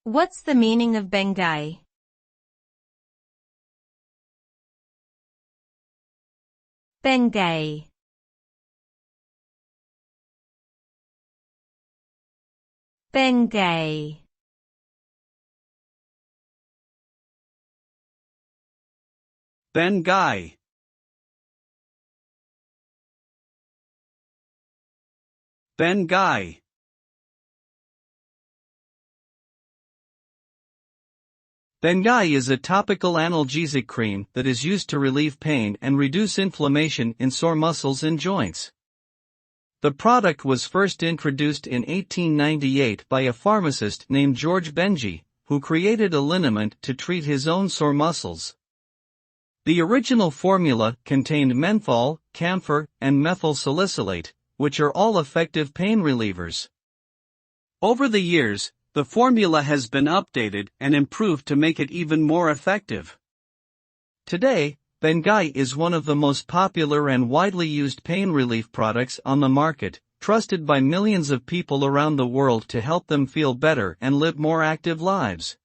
What's the meaning of BenGay? BenGay. BenGay. BenGay. BenGay. BenGay is a topical analgesic cream that is used to relieve pain and reduce inflammation in sore muscles and joints. The product was first introduced in 1898 by a pharmacist named George BenGay, who created a liniment to treat his own sore muscles. The original formula contained menthol, camphor, and methyl salicylate, which are all effective pain relievers. Over the years, the formula has been updated and improved to make it even more effective. Today, BenGay is one of the most popular and widely used pain relief products on the market, trusted by millions of people around the world to help them feel better and live more active lives.